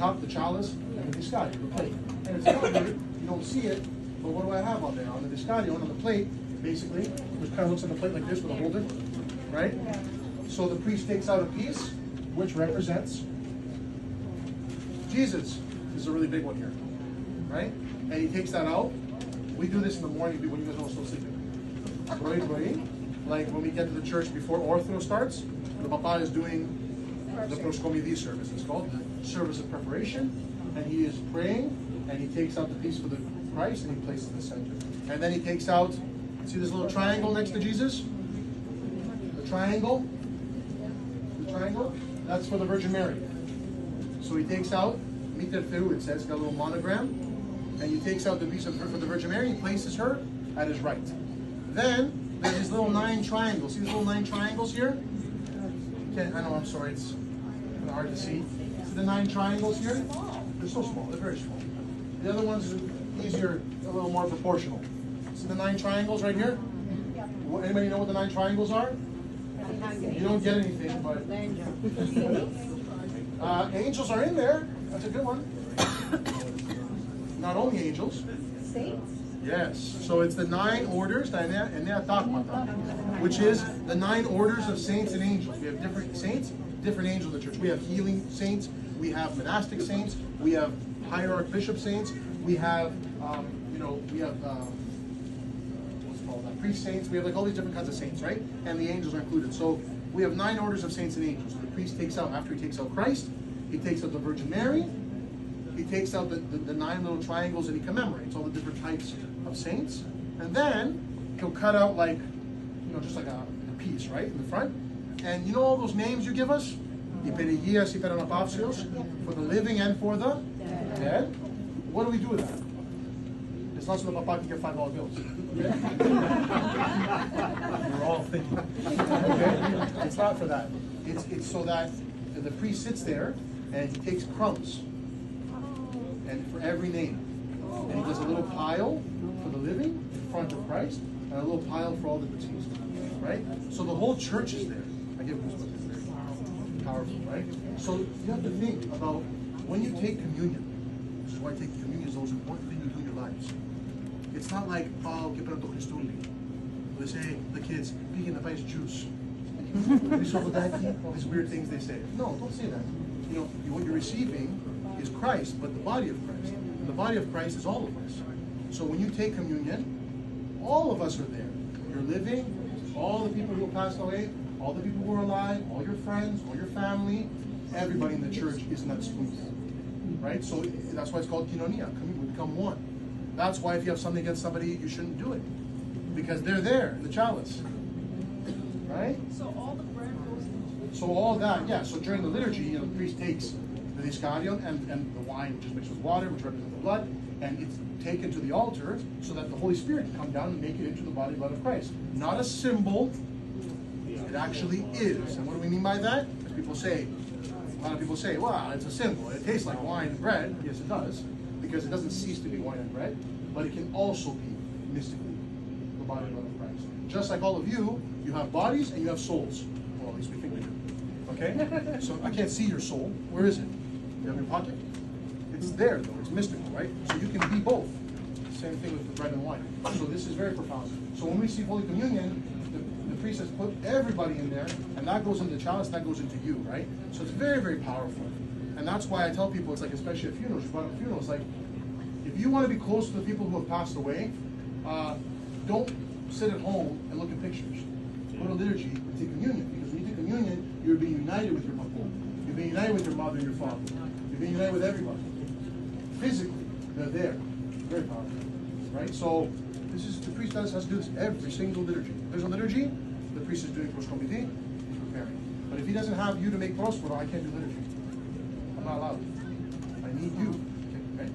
cup, the chalice, and the discario, the plate. And it's covered, you don't see it, but what do I have on there? On the discario and on the plate, basically, which kind of looks like a plate like this with a holder, right? So the priest takes out a piece, which represents Jesus. This is a really big one here, right? And he takes that out. We do this in the morning when you guys are still sleeping. Like when we get to the church before Orthro starts, the Papa is doing the Proscomidi service. It's called the service of preparation. And he is praying, and he takes out the piece for the Christ, and he places it in the center. And then he takes out, see this little triangle next to Jesus? The triangle? That's for the Virgin Mary. So he takes out, Miter Feru, it says, got a little monogram, and he takes out the piece of her for the Virgin Mary, he places her at his right. Then, there's these little 9 triangles. See these little 9 triangles here? I know, I'm sorry, it's kind of hard to see. See the 9 triangles here? They're so small, they're very small. The other ones are easier, a little more proportional. See the 9 triangles right here? Anybody know what the 9 triangles are? You don't get anything, but angels are in there. That's a good one. Not only angels. Saints? Yes. So it's the 9 orders, which is the 9 orders of saints and angels. We have different saints, different angels in the church. We have healing saints. We have monastic saints. We have hierarch bishop saints. We have, priest saints. We have like all these different kinds of saints, right? And the angels are included. So we have 9 orders of saints and angels. The priest takes out, after he takes out Christ, he takes out the Virgin Mary, he takes out the 9 little triangles, and he commemorates all the different types of saints. And then he'll cut out like, just like a piece, right, in the front. And you know all those names you give us? For the living and for the dead. What do we do with that? It's not so that Papa can get $5 bills. We're all thinking. Okay? It's not for that. It's so that the priest sits there and he takes crumbs, and for every name, and he does a little pile for the living in front of Christ, and a little pile for all the deceased. Right? So the whole church is there. I get goosebumps. It's very powerful, right? So you have to think about when you take communion. This is why taking communion is the most important thing you do in your lives. It's not like, oh, que pronto Christuli. They say, the kids, piggy the face juice. All these weird things they say. No, don't say that. What you're receiving is Christ, but the body of Christ. And the body of Christ is all of us. So when you take communion, all of us are there. You're living, all the people who have passed away, all the people who are alive, all your friends, all your family, everybody in the church is in that spoonful. Right? So that's why it's called koinonia. We become one. That's why if you have something against somebody, you shouldn't do it. Because they're there in the chalice. Right? So all the bread goes into So all that, yeah. So during the liturgy, the priest takes the discarion and the wine, which is mixed with water, which represents the blood, and it's taken to the altar so that the Holy Spirit can come down and make it into the body and blood of Christ. Not a symbol, it actually is. And what do we mean by that? As people say, a lot of people say, well, it's a symbol. It tastes like wine and bread. Yes, it does, because it doesn't cease to be wine and bread, but it can also be mystically the body and blood of Christ. Just like all of you, you have bodies and you have souls. Well, at least we think we do. Okay? So I can't see your soul. Where is it? You have your pocket? It's there, though. It's mystical, right? So you can be both. Same thing with the bread and wine. So this is very profound. So when we see Holy Communion, the priest has put everybody in there, and that goes into the chalice, that goes into you, right? So it's very, very powerful. And that's why I tell people, it's like, especially at funerals, you brought up funerals, like, if you want to be close to the people who have passed away, don't sit at home and look at pictures. Go to liturgy and take communion, because when you take communion, you're being united with your papa. You're being united with your mother and your father. You're being united with everybody. Physically, they're there. Very powerful, right? So the priest has to do this every single liturgy. If there's a liturgy, the priest is doing proscomidi, he's preparing. But if he doesn't have you to make prosforo, I can't do liturgy. I'm not allowed. I need you. Okay?